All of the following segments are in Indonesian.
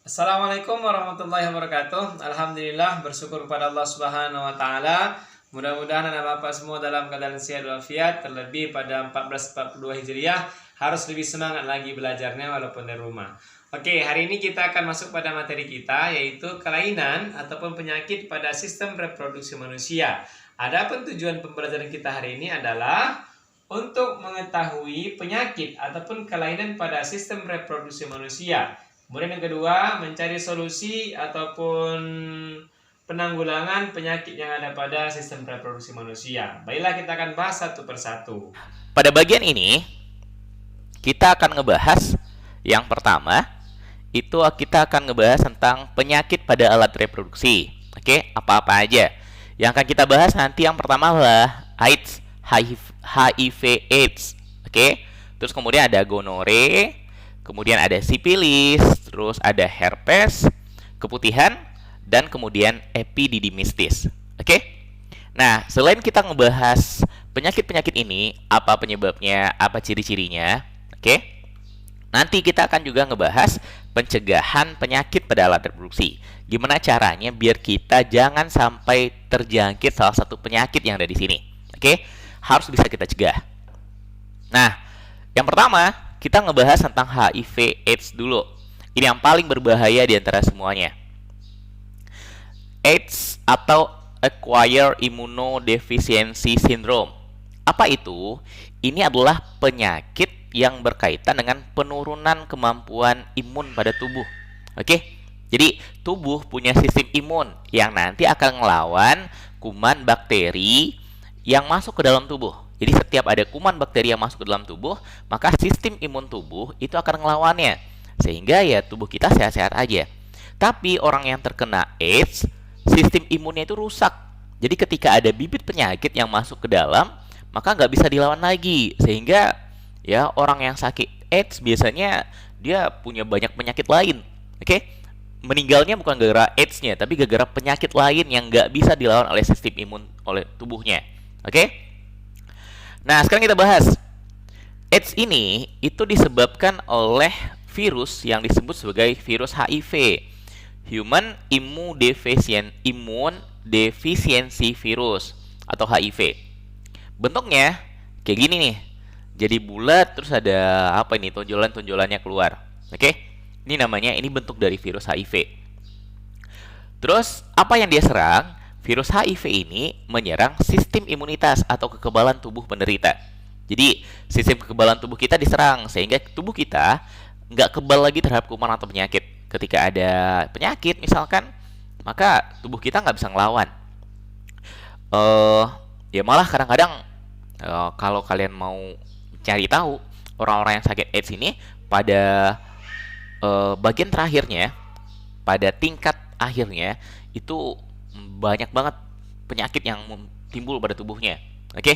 Assalamualaikum warahmatullahi wabarakatuh. Alhamdulillah, bersyukur kepada Allah Subhanahu wa taala. Mudah-mudahan anak bapak semua dalam keadaan sehat walafiat. Terlebih pada 1442 Hijriah harus lebih semangat lagi belajarnya walaupun dari rumah. Oke, hari ini kita akan masuk pada materi kita, yaitu kelainan ataupun penyakit pada sistem reproduksi manusia. Adapun tujuan pembelajaran kita hari ini adalah untuk mengetahui penyakit ataupun kelainan pada sistem reproduksi manusia. Kemudian yang kedua, mencari solusi ataupun penanggulangan penyakit yang ada pada sistem reproduksi manusia. Baiklah, kita akan bahas satu persatu. Pada bagian ini, kita akan ngebahas yang pertama, itu kita akan ngebahas tentang penyakit pada alat reproduksi. Oke, apa-apa aja. Yang akan kita bahas nanti yang pertama adalah AIDS, HIV/AIDS. Oke, terus kemudian ada gonore, kemudian ada sipilis, terus ada herpes, keputihan, dan kemudian epididymistis. Oke? Nah, selain kita ngebahas penyakit-penyakit ini, apa penyebabnya, apa ciri-cirinya, oke? Nanti kita akan juga ngebahas pencegahan penyakit pada alat reproduksi. Gimana caranya biar kita jangan sampai terjangkit salah satu penyakit yang ada di sini. Oke? Harus bisa kita cegah. Nah, yang pertama, kita ngebahas tentang HIV/AIDS dulu. Ini yang paling berbahaya di antara semuanya. AIDS atau Acquired Immunodeficiency Syndrome. Apa itu? Ini adalah penyakit yang berkaitan dengan penurunan kemampuan imun pada tubuh. Oke? Jadi, tubuh punya sistem imun yang nanti akan melawan kuman bakteri yang masuk ke dalam tubuh. Jadi setiap ada kuman bakteri yang masuk ke dalam tubuh, maka sistem imun tubuh itu akan ngelawannya. Sehingga ya tubuh kita sehat-sehat aja. Tapi orang yang terkena AIDS, sistem imunnya itu rusak. Jadi ketika ada bibit penyakit yang masuk ke dalam, maka nggak bisa dilawan lagi. Sehingga ya orang yang sakit AIDS biasanya dia punya banyak penyakit lain. Oke? Meninggalnya bukan gara-gara AIDS-nya, tapi gara-gara penyakit lain yang nggak bisa dilawan oleh sistem imun oleh tubuhnya. Oke? Nah, sekarang kita bahas. AIDS ini itu disebabkan oleh virus yang disebut sebagai virus HIV, Human Immune Deficiency Virus atau HIV. Bentuknya kayak gini nih. Jadi bulat terus ada apa ini? Tonjolan-tonjolannya keluar. Oke? Ini bentuk dari virus HIV. Terus apa yang dia serang? Virus HIV ini menyerang sistem imunitas atau kekebalan tubuh penderita. Jadi, sistem kekebalan tubuh kita diserang, sehingga tubuh kita nggak kebal lagi terhadap kuman atau penyakit. Ketika ada penyakit, misalkan, maka tubuh kita nggak bisa ngelawan. Ya malah kadang-kadang, kalau kalian mau cari tahu, orang-orang yang sakit AIDS ini, pada bagian terakhirnya, pada tingkat akhirnya, itu banyak banget penyakit yang timbul pada tubuhnya. Oke?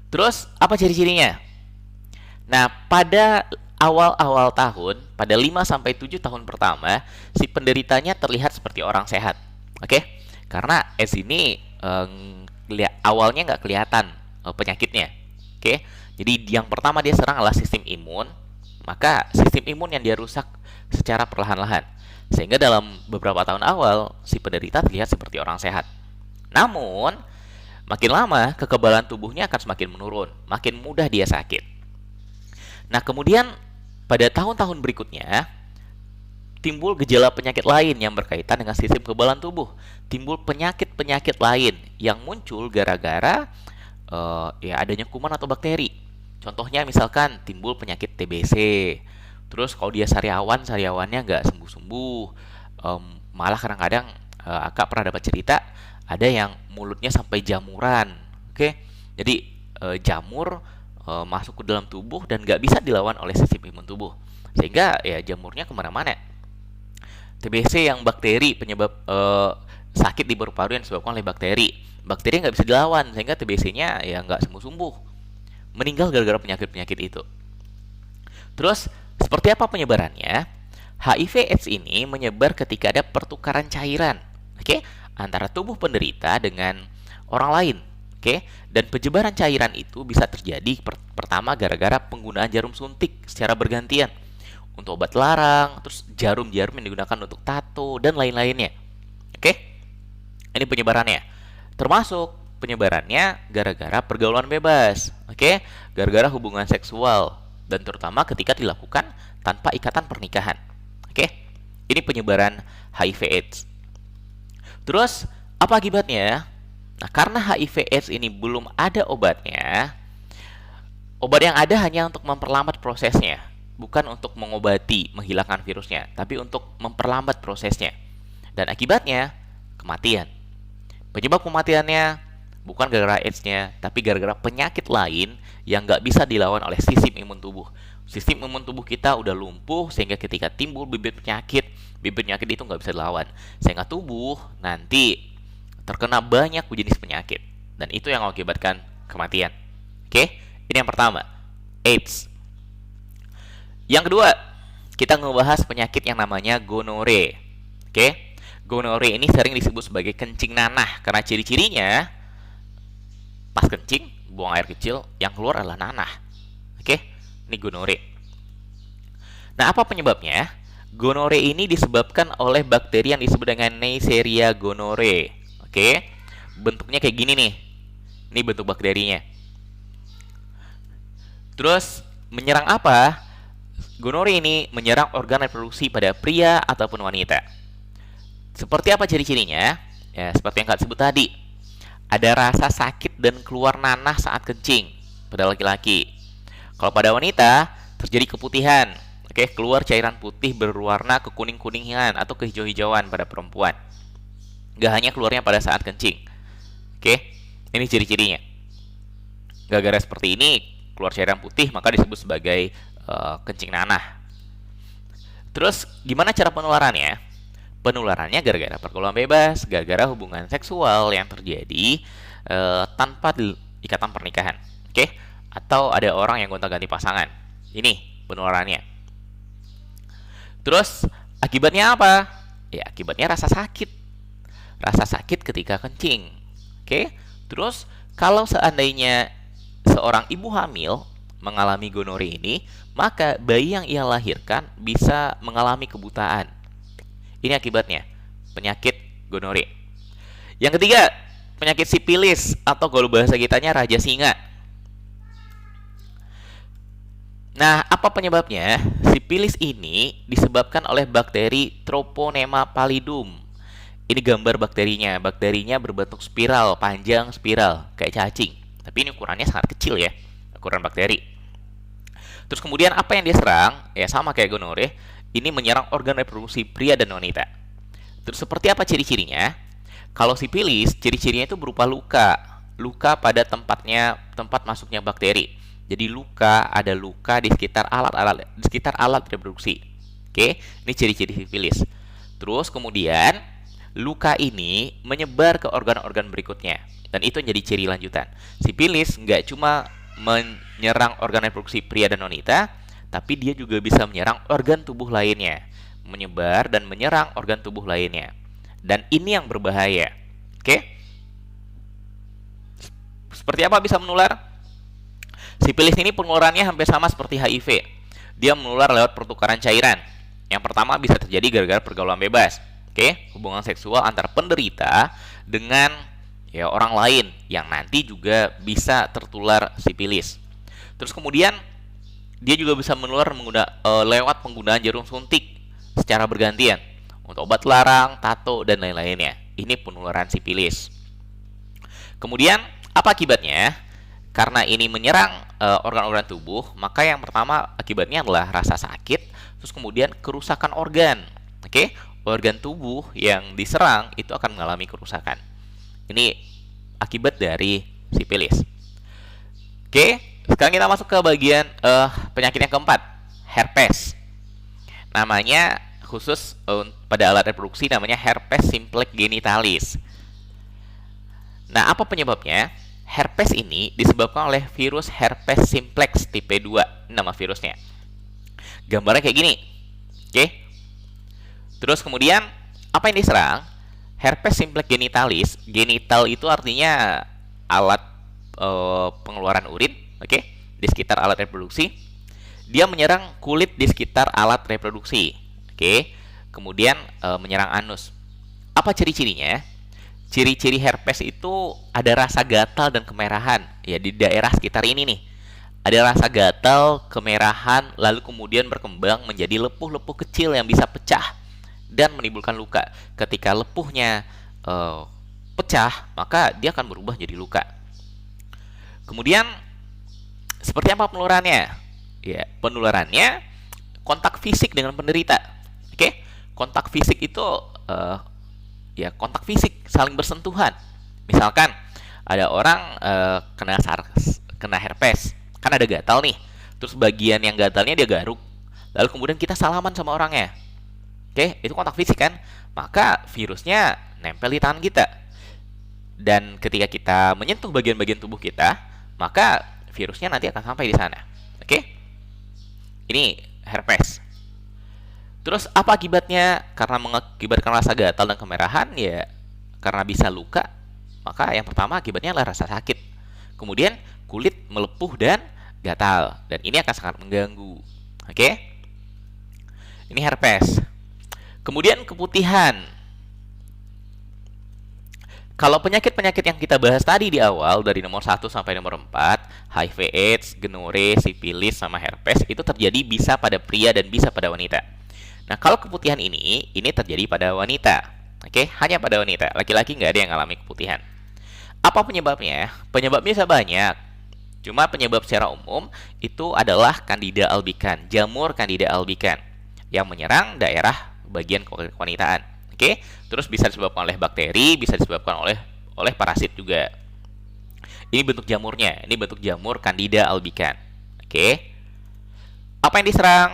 Terus apa ciri-cirinya? Nah, pada awal-awal tahun, pada 5 sampai 7 tahun pertama, si penderitanya terlihat seperti orang sehat. Oke? Karena AIDS ini awalnya nggak kelihatan penyakitnya. Oke? Jadi yang pertama dia serang adalah sistem imun, maka sistem imun yang dia rusak secara perlahan-lahan. Sehingga dalam beberapa tahun awal, si penderita terlihat seperti orang sehat. Namun, makin lama kekebalan tubuhnya akan semakin menurun, makin mudah dia sakit. Nah, kemudian pada tahun-tahun berikutnya, timbul gejala penyakit lain yang berkaitan dengan sistem kekebalan tubuh. Timbul penyakit-penyakit lain yang muncul gara-gara ya adanya kuman atau bakteri. Contohnya misalkan timbul penyakit TBC. Terus kalau dia sariawannya nggak sembuh-sembuh, malah kadang-kadang Akak pernah dapat cerita ada yang mulutnya sampai jamuran. Oke, jadi jamur masuk ke dalam tubuh dan nggak bisa dilawan oleh sistem imun tubuh, sehingga ya jamurnya kemana-mana. TBC yang bakteri penyebab sakit di paru-paru yang disebabkan oleh bakteri. Bakteri nggak bisa dilawan sehingga TBC-nya ya nggak sembuh-sembuh, meninggal gara-gara penyakit-penyakit itu. Terus seperti apa penyebarannya? HIV/AIDS ini menyebar ketika ada pertukaran cairan, oke, antara tubuh penderita dengan orang lain, oke. Dan penyebaran cairan itu bisa terjadi pertama gara-gara penggunaan jarum suntik secara bergantian. untuk obat larang, terus jarum-jarum yang digunakan untuk tato, dan lain-lainnya. Oke? Ini penyebarannya. Termasuk penyebarannya gara-gara pergaulan bebas. Oke? Gara-gara hubungan seksual. Dan terutama ketika dilakukan tanpa ikatan pernikahan. Oke? Ini penyebaran HIV AIDS. Terus, apa akibatnya? Nah, karena HIV AIDS ini belum ada obatnya, obat yang ada hanya untuk memperlambat prosesnya, bukan untuk mengobati, menghilangkan virusnya, tapi untuk memperlambat prosesnya. Dan akibatnya, kematian. Penyebab kematiannya bukan gara-gara AIDS-nya, tapi gara-gara penyakit lain yang nggak bisa dilawan oleh sistem imun tubuh. Sistem imun tubuh kita udah lumpuh, sehingga ketika timbul bibit penyakit itu nggak bisa dilawan. Sehingga tubuh nanti terkena banyak jenis penyakit. Dan itu yang mengakibatkan kematian. Oke? Ini yang pertama, AIDS. Yang kedua, kita ngebahas penyakit yang namanya gonore. Oke? Gonore ini sering disebut sebagai kencing nanah karena ciri-cirinya pas kencing, buang air kecil, yang keluar adalah nanah. Oke? Ini gonore. Nah, apa penyebabnya? Gonore ini disebabkan oleh bakteri yang disebut dengan Neisseria gonorrhoeae. Oke? Bentuknya kayak gini nih. Ini bentuk bakterinya. Terus menyerang apa? Gonore ini menyerang organ reproduksi pada pria ataupun wanita. Seperti apa ciri-cirinya? Ya, seperti yang kalian sebut tadi. Ada rasa sakit dan keluar nanah saat kencing pada laki-laki. Kalau pada wanita, terjadi keputihan. Oke, keluar cairan putih berwarna kekuning-kuningan atau kehijau-hijauan pada perempuan. Gak hanya keluarnya pada saat kencing. Oke, ini ciri-cirinya. Gara-gara seperti ini, keluar cairan putih, maka disebut sebagai kencing nanah. Terus, gimana cara penularannya? Penularannya gara-gara pergaulan bebas, gara-gara hubungan seksual yang terjadi tanpa ikatan pernikahan. Oke? Atau ada orang yang gonta-ganti pasangan. Ini penularannya. Terus, akibatnya apa? Ya, akibatnya rasa sakit. Rasa sakit ketika kencing. Oke? Terus, kalau seandainya seorang ibu hamil mengalami gonore ini, maka bayi yang ia lahirkan bisa mengalami kebutaan. Ini akibatnya, penyakit gonore. Yang ketiga, penyakit sipilis atau kalau bahasa kitanya raja singa. Nah, apa penyebabnya? Sipilis ini disebabkan oleh bakteri Troponema pallidum. Ini gambar bakterinya. Bakterinya berbentuk spiral, panjang spiral, kayak cacing. Tapi ini ukurannya sangat kecil ya, ukuran bakteri. Terus kemudian apa yang dia serang? Ya sama kayak gonore, ini menyerang organ reproduksi pria dan wanita. Terus seperti apa ciri-cirinya? Kalau sipilis, ciri-cirinya itu berupa luka. Luka pada tempat masuknya bakteri. Jadi ada luka di sekitar alat reproduksi. Oke, ini ciri-ciri sipilis. Terus kemudian luka ini menyebar ke organ-organ berikutnya. Dan itu jadi ciri lanjutan. Sipilis nggak cuma menyerang organ reproduksi pria dan wanita, tapi dia juga bisa menyerang organ tubuh lainnya. Menyebar dan menyerang organ tubuh lainnya. Dan ini yang berbahaya. Oke? Seperti apa bisa menular? Sipilis ini penularannya hampir sama seperti HIV. Dia menular lewat pertukaran cairan. Yang pertama bisa terjadi gara-gara pergaulan bebas. Oke, hubungan seksual antar penderita dengan orang lain yang nanti juga bisa tertular sipilis. Terus kemudian dia juga bisa menular lewat penggunaan jarum suntik secara bergantian untuk obat larang, tato, dan lain-lainnya. Ini penularan sipilis. Kemudian apa akibatnya? Karena ini menyerang organ-organ tubuh, maka yang pertama akibatnya adalah rasa sakit, terus kemudian kerusakan organ. Oke? Organ tubuh yang diserang itu akan mengalami kerusakan. Ini akibat dari sipilis. Oke, sekarang kita masuk ke bagian penyakit yang keempat, herpes. Namanya khusus pada alat reproduksi namanya herpes simplex genitalis. Nah, apa penyebabnya? Herpes ini disebabkan oleh virus herpes simplex tipe 2, nama virusnya. Gambarnya kayak gini. Oke. Terus kemudian apa yang diserang? Herpes simplex genitalis. Genital itu artinya alat pengeluaran urin, oke? Di sekitar alat reproduksi. dia menyerang kulit di sekitar alat reproduksi. Oke. Kemudian menyerang anus. Apa ciri-cirinya? Ciri-ciri herpes itu ada rasa gatal dan kemerahan ya di daerah sekitar ini nih. Ada rasa gatal, kemerahan, lalu kemudian berkembang menjadi lepuh-lepuh kecil yang bisa pecah dan menimbulkan luka. Ketika lepuhnya pecah, maka dia akan berubah jadi luka. Kemudian seperti apa penularannya? Ya, penularannya kontak fisik dengan penderita. Oke, kontak fisik itu ya kontak fisik, saling bersentuhan. Misalkan ada orang kena herpes, kan ada gatal nih. Terus bagian yang gatalnya dia garuk. Lalu kemudian kita salaman sama orangnya. Oke, itu kontak fisik kan? Maka virusnya nempel di tangan kita. Dan ketika kita menyentuh bagian-bagian tubuh kita, maka virusnya nanti akan sampai di sana. Oke? Ini herpes. Terus apa akibatnya? Karena mengakibatkan rasa gatal dan kemerahan, ya karena bisa luka, maka yang pertama akibatnya adalah rasa sakit. Kemudian kulit melepuh dan gatal, dan ini akan sangat mengganggu. Oke? Ini herpes. Kemudian keputihan. Kalau penyakit-penyakit yang kita bahas tadi di awal, dari nomor 1 sampai nomor 4, HIV AIDS, gonore, sifilis, sama herpes, itu terjadi bisa pada pria dan bisa pada wanita. Nah, kalau keputihan ini terjadi pada wanita. Oke, hanya pada wanita. Laki-laki nggak ada yang mengalami keputihan. Apa penyebabnya? Penyebabnya bisa banyak. Cuma penyebab secara umum itu adalah Candida albicans, jamur Candida albicans, yang menyerang daerah bagian kewanitaan. Oke, terus bisa disebabkan oleh bakteri, bisa disebabkan oleh parasit juga. Ini bentuk jamurnya, ini bentuk jamur Candida albicans. Oke, apa yang diserang?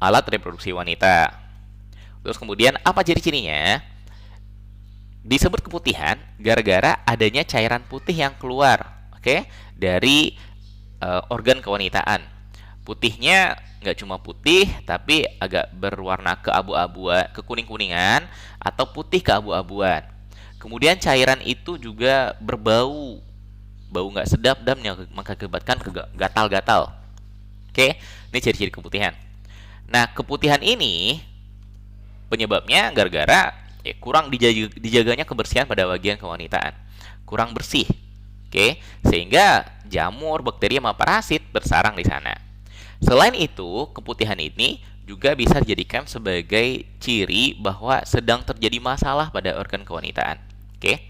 Alat reproduksi wanita. Terus kemudian apa ciri-cirinya? Disebut keputihan gara-gara adanya cairan putih yang keluar, oke, dari organ kewanitaan. Putihnya nggak cuma putih, tapi agak berwarna keabu-abuan, kekuning-kuningan, atau putih keabu-abuan. Kemudian cairan itu juga berbau, bau nggak sedap dan mengakibatkan gatal-gatal. Oke, ini ciri-ciri keputihan. Nah, keputihan ini penyebabnya gara-gara kurang dijaganya kebersihan pada bagian kewanitaan, kurang bersih. Oke, sehingga jamur, bakteri, sama parasit bersarang di sana. Selain itu, keputihan ini juga bisa dijadikan sebagai ciri bahwa sedang terjadi masalah pada organ kewanitaan. Oke.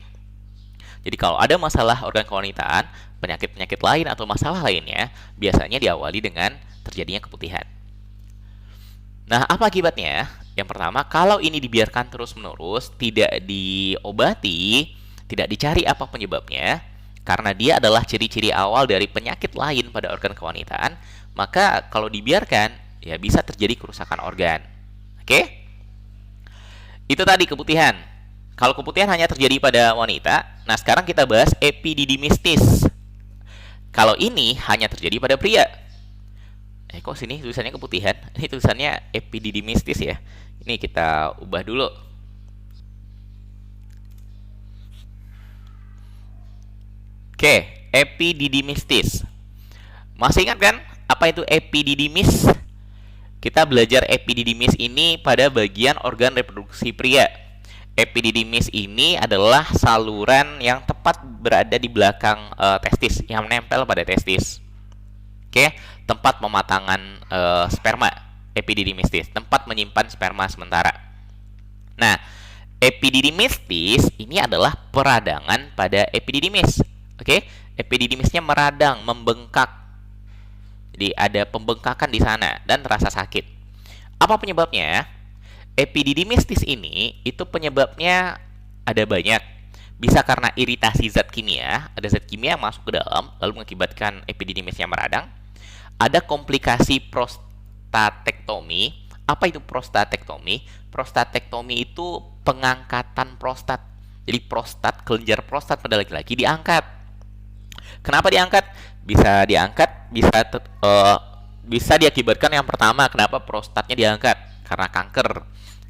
Jadi kalau ada masalah organ kewanitaan, penyakit-penyakit lain atau masalah lainnya biasanya diawali dengan terjadinya keputihan. Nah, apa akibatnya? Yang pertama, kalau ini dibiarkan terus-menerus, tidak diobati, tidak dicari apa penyebabnya, karena dia adalah ciri-ciri awal dari penyakit lain pada organ kewanitaan, maka kalau dibiarkan, ya bisa terjadi kerusakan organ. Oke? Itu tadi keputihan. Kalau keputihan hanya terjadi pada wanita, nah sekarang kita bahas epididymistis. Kalau ini hanya terjadi pada pria. Kok sini tulisannya keputihan? Ini tulisannya epididymistis ya. Ini kita ubah dulu. Oke, epididymistis. Masih ingat kan apa itu epididymis? Kita belajar epididymis ini pada bagian organ reproduksi pria. Epididymis ini adalah saluran yang tepat berada di belakang testis, yang menempel pada testis. Oke, tempat pematangan sperma, epididymistis, tempat menyimpan sperma sementara. Nah, epididymistis ini adalah peradangan pada epididymis. Oke, epididymisnya meradang, membengkak. Jadi ada pembengkakan di sana dan terasa sakit. Apa penyebabnya? Epididymistis ini itu penyebabnya ada banyak. Bisa karena iritasi zat kimia, ada zat kimia yang masuk ke dalam lalu mengakibatkan epididymisnya meradang. Ada komplikasi prostatektomi. Apa itu prostatektomi? Prostatektomi itu pengangkatan prostat. Jadi prostat, kelenjar prostat pada laki-laki diangkat. Kenapa diangkat? Bisa diangkat, bisa diakibatkan yang pertama, kenapa prostatnya diangkat? Karena kanker.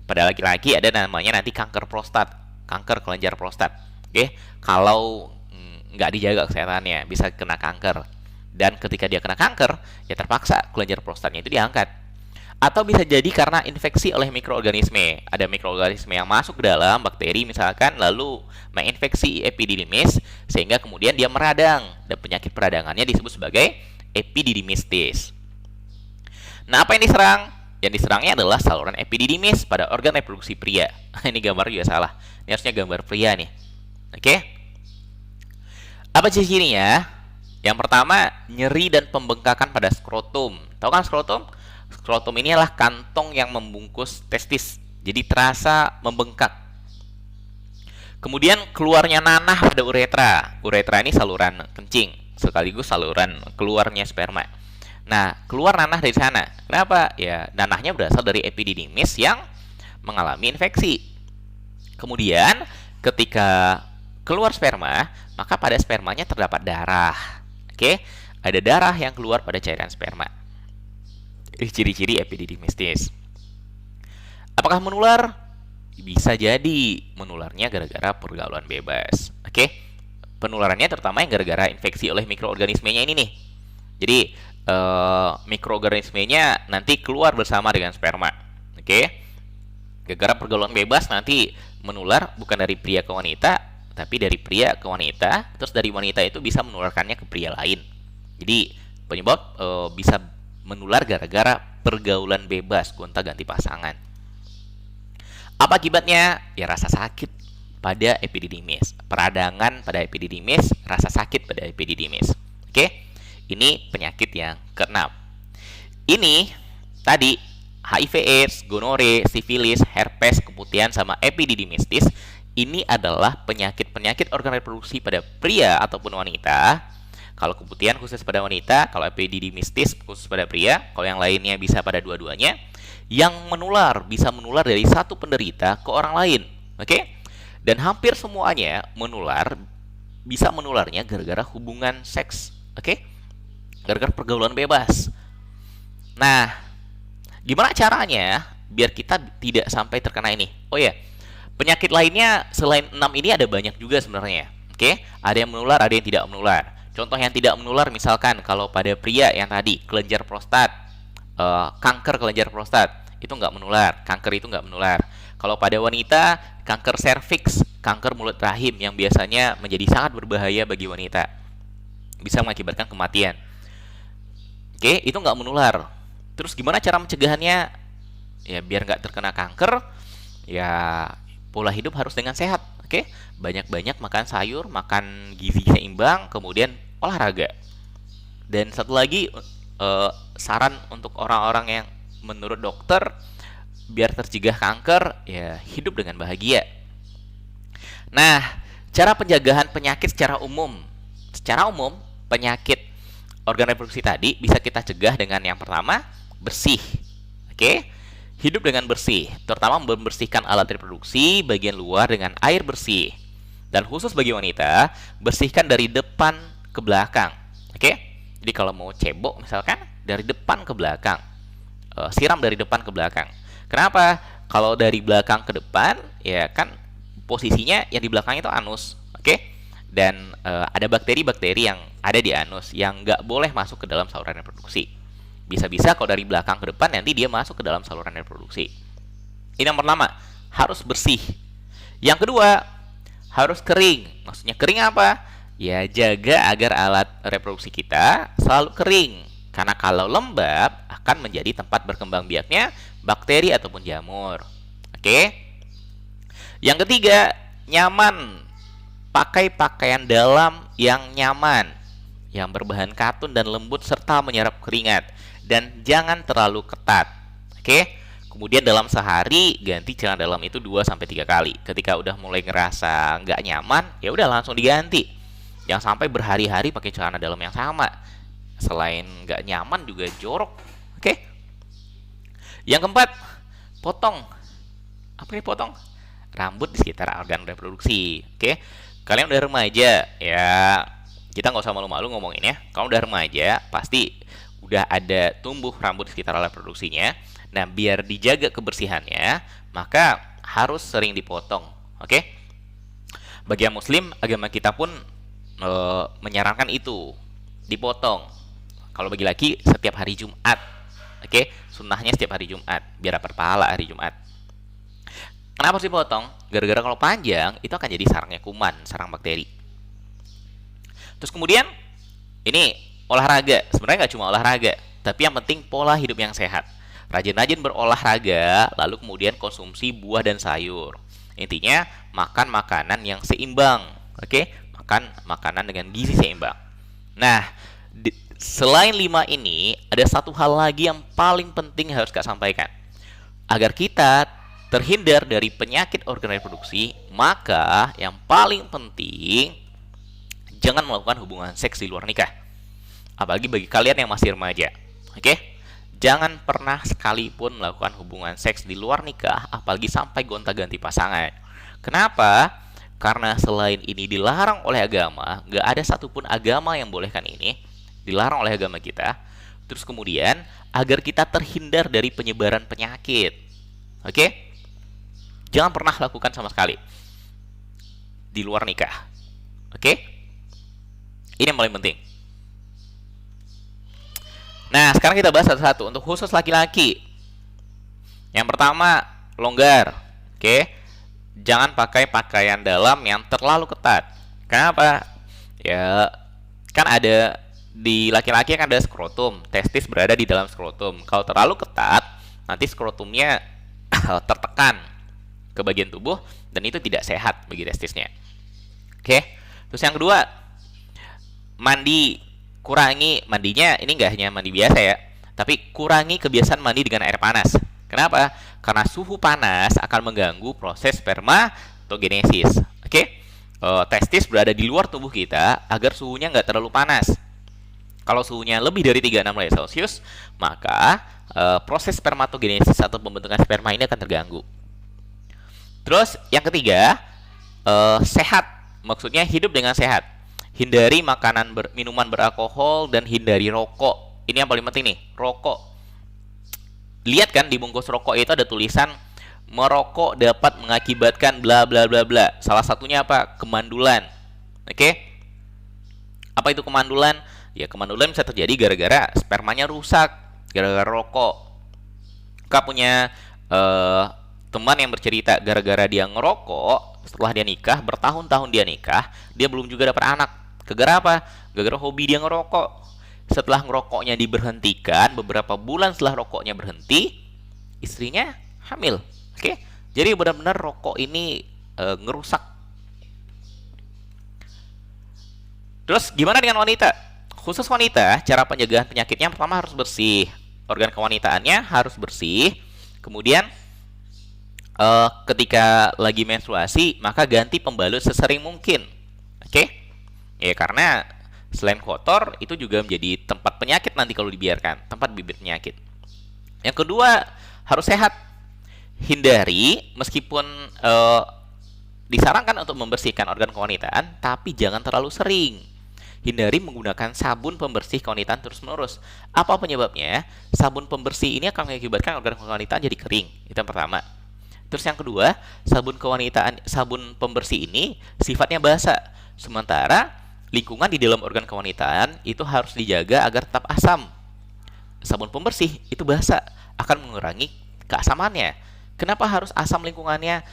Pada laki-laki ada namanya nanti kanker prostat, kanker kelenjar prostat. Oke, kalau nggak dijaga kesehatannya bisa kena kanker. Dan ketika dia kena kanker, ya terpaksa kelenjar prostatnya itu diangkat. Atau bisa jadi karena infeksi oleh mikroorganisme. Ada mikroorganisme yang masuk ke dalam, bakteri misalkan, lalu menginfeksi epididymis, sehingga kemudian dia meradang. Dan penyakit peradangannya disebut sebagai epididymistis. Nah, apa yang diserang? Yang diserangnya adalah saluran epididymis pada organ reproduksi pria. Ini gambar juga salah. Ini harusnya gambar pria nih. Oke? Apa ciri-cirinya? Yang pertama, nyeri dan pembengkakan pada skrotum. Tahu kan skrotum? Skrotum ini adalah kantong yang membungkus testis. Jadi terasa membengkak. Kemudian keluarnya nanah pada uretra. Uretra ini saluran kencing, sekaligus saluran keluarnya sperma. Nah, keluar nanah dari sana. Kenapa? Ya, nanahnya berasal dari epididymis yang mengalami infeksi. Kemudian, ketika keluar sperma, maka pada spermanya terdapat darah. Oke? Ada darah yang keluar pada cairan sperma. Ciri-ciri epididymistis. Apakah menular? Bisa jadi menularnya gara-gara pergaulan bebas. Oke? Penularannya terutama yang gara-gara infeksi oleh mikroorganismenya ini nih. Jadi, mikroorganismenya nanti keluar bersama dengan sperma. Oke? Gara-gara pergaulan bebas nanti menular bukan dari pria ke wanita, tapi dari pria ke wanita, terus dari wanita itu bisa menularkannya ke pria lain. Jadi, penyebab bisa menular gara-gara pergaulan bebas, gonta-ganti pasangan. Apa akibatnya? Ya rasa sakit pada epididymis. Peradangan pada epididymis, rasa sakit pada epididymis. Oke? Ini penyakit yang keenam. Ini tadi HIV/AIDS, gonore, sifilis, herpes, keputihan sama epididymistis. Ini adalah penyakit-penyakit organ reproduksi pada pria ataupun wanita. Kalau keputihan khusus pada wanita, kalau epididymistis khusus pada pria, kalau yang lainnya bisa pada dua-duanya. Yang menular, bisa menular dari satu penderita ke orang lain. Oke? Dan hampir semuanya menular, bisa menularnya gara-gara hubungan seks. Oke? Gara-gara pergaulan bebas. Nah, gimana caranya biar kita tidak sampai terkena ini? Oh ya, penyakit lainnya selain 6 ini ada banyak juga sebenarnya. Oke? Ada yang menular, ada yang tidak menular. Contoh yang tidak menular misalkan kalau pada pria yang tadi kelenjar prostat, kanker kelenjar prostat itu nggak menular, kanker itu nggak menular. Kalau pada wanita kanker serviks, kanker mulut rahim yang biasanya menjadi sangat berbahaya bagi wanita, bisa mengakibatkan kematian. Oke, itu nggak menular. Terus gimana cara mencegahannya? Ya biar nggak terkena kanker, ya pola hidup harus dengan sehat. Oke, banyak-banyak makan sayur, makan gizi seimbang, kemudian olahraga. Dan satu lagi saran untuk orang-orang yang menurut dokter biar tercegah kanker, ya hidup dengan bahagia. Nah, cara penjagaan penyakit secara umum. Secara umum, penyakit organ reproduksi tadi bisa kita cegah dengan yang pertama, bersih. Oke? Hidup dengan bersih, terutama membersihkan alat reproduksi bagian luar dengan air bersih. Dan khusus bagi wanita, bersihkan dari depan ke belakang. Oke? Jadi kalau mau cebok misalkan, dari depan ke belakang. Siram dari depan ke belakang. Kenapa? Kalau dari belakang ke depan, ya kan posisinya yang di belakang itu anus. Oke? Dan ada bakteri-bakteri yang ada di anus yang nggak boleh masuk ke dalam saluran reproduksi. Bisa-bisa kalau dari belakang ke depan nanti dia masuk ke dalam saluran reproduksi. Ini yang pertama, harus bersih. Yang kedua, harus kering. Maksudnya kering apa? Ya jaga agar alat reproduksi kita selalu kering. Karena kalau lembab akan menjadi tempat berkembang biaknya bakteri ataupun jamur. Oke? Yang ketiga, nyaman. Pakai pakaian dalam yang nyaman, yang berbahan katun dan lembut serta menyerap keringat. Dan jangan terlalu ketat. Oke? Kemudian dalam sehari ganti celana dalam itu 2-3 kali. Ketika udah mulai ngerasa nggak nyaman, ya udah langsung diganti. Jangan sampai berhari-hari pakai celana dalam yang sama. Selain nggak nyaman juga jorok. Oke? Yang keempat, potong. Apa ini potong? Rambut di sekitar organ reproduksi. Oke? Kalian udah remaja, ya kita nggak usah malu-malu ngomongin ya. Kalau udah remaja, pasti udah ada tumbuh rambut di sekitar alat reproduksinya. Nah, biar dijaga kebersihannya, maka harus sering dipotong. Oke? Bagi yang muslim, agama kita pun menyarankan itu, dipotong. Kalau bagi laki setiap hari Jumat. Oke, sunnahnya setiap hari Jumat biar dapat pahala hari Jumat. Kenapa harus dipotong? Gara-gara kalau panjang itu akan jadi sarangnya kuman, sarang bakteri. Terus kemudian ini olahraga. Sebenarnya nggak cuma olahraga, tapi yang penting pola hidup yang sehat. Rajin-rajin berolahraga, lalu kemudian konsumsi buah dan sayur. Intinya makan makanan yang seimbang, oke? Makan makanan dengan gizi seimbang. Nah, selain 5 ini, ada satu hal lagi yang paling penting harus Kak sampaikan. Agar kita terhindar dari penyakit organ reproduksi, maka yang paling penting jangan melakukan hubungan seks di luar nikah. Apalagi bagi kalian yang masih remaja, oke? Jangan pernah sekalipun melakukan hubungan seks di luar nikah, apalagi sampai gonta-ganti pasangan. Kenapa? Karena selain ini dilarang oleh agama, nggak ada satupun agama yang bolehkan ini, dilarang oleh agama kita. Terus kemudian, agar kita terhindar dari penyebaran penyakit. Oke? Jangan pernah lakukan sama sekali di luar nikah. Oke? Ini yang paling penting. Nah, sekarang kita bahas satu-satu. Untuk khusus laki-laki, yang pertama, longgar. Oke? Jangan pakai pakaian dalam yang terlalu ketat. Kenapa? Ya, kan ada di laki-laki kan ada skrotum, testis berada di dalam skrotum. Kalau terlalu ketat, nanti skrotumnya tertekan ke bagian tubuh dan itu tidak sehat bagi testisnya. Oke? Terus yang kedua, mandi. Kurangi mandinya, ini nggak hanya mandi biasa ya, tapi kurangi kebiasaan mandi dengan air panas. Kenapa? Karena suhu panas akan mengganggu proses spermatogenesis. Oke? Testis berada di luar tubuh kita agar suhunya nggak terlalu panas. Kalau suhunya lebih dari 36 derajat Celcius, maka proses spermatogenesis atau pembentukan sperma ini akan terganggu. Terus yang ketiga, sehat. Maksudnya hidup dengan sehat. Hindari makanan minuman beralkohol dan hindari rokok. Ini yang paling penting nih, rokok. Lihat kan di bungkus rokok itu ada tulisan merokok dapat mengakibatkan bla bla bla bla. Salah satunya apa? Kemandulan. Oke? Apa itu kemandulan? Ya, kemandulan bisa terjadi gara-gara spermanya rusak, gara-gara rokok. Kak punya teman yang bercerita gara-gara dia ngerokok, setelah dia nikah, bertahun-tahun dia nikah, dia belum juga dapat anak. Gara-gara apa? Gara-gara hobi dia ngerokok. Setelah ngerokoknya diberhentikan, beberapa bulan setelah rokoknya berhenti, istrinya hamil. Oke? Jadi benar-benar rokok ini ngerusak. Terus gimana dengan wanita? Khusus wanita, cara pencegahan penyakitnya pertama harus bersih. Organ kewanitaannya harus bersih. Kemudian ketika lagi menstruasi, maka ganti pembalut sesering mungkin. Oke? Ya, karena selain kotor, itu juga menjadi tempat penyakit nanti kalau dibiarkan, tempat bibit penyakit. Yang kedua, harus sehat. Hindari, meskipun disarankan untuk membersihkan organ kewanitaan, tapi jangan terlalu sering. Hindari menggunakan sabun pembersih kewanitaan terus-menerus. Apa penyebabnya? Sabun pembersih ini akan mengakibatkan organ kewanitaan jadi kering. Itu yang pertama. Terus yang kedua, sabun pembersih ini sifatnya basah. Sementara lingkungan di dalam organ kewanitaan itu harus dijaga agar tetap asam. Sabun pembersih itu basah, akan mengurangi keasamannya. Kenapa harus asam lingkungannya?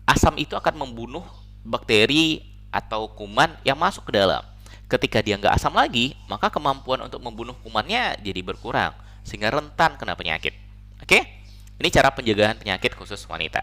Asam itu akan membunuh bakteri atau kuman yang masuk ke dalam. Ketika dia nggak asam lagi, maka kemampuan untuk membunuh kumannya jadi berkurang, sehingga rentan kena penyakit. Oke? Ini cara pencegahan penyakit khusus wanita.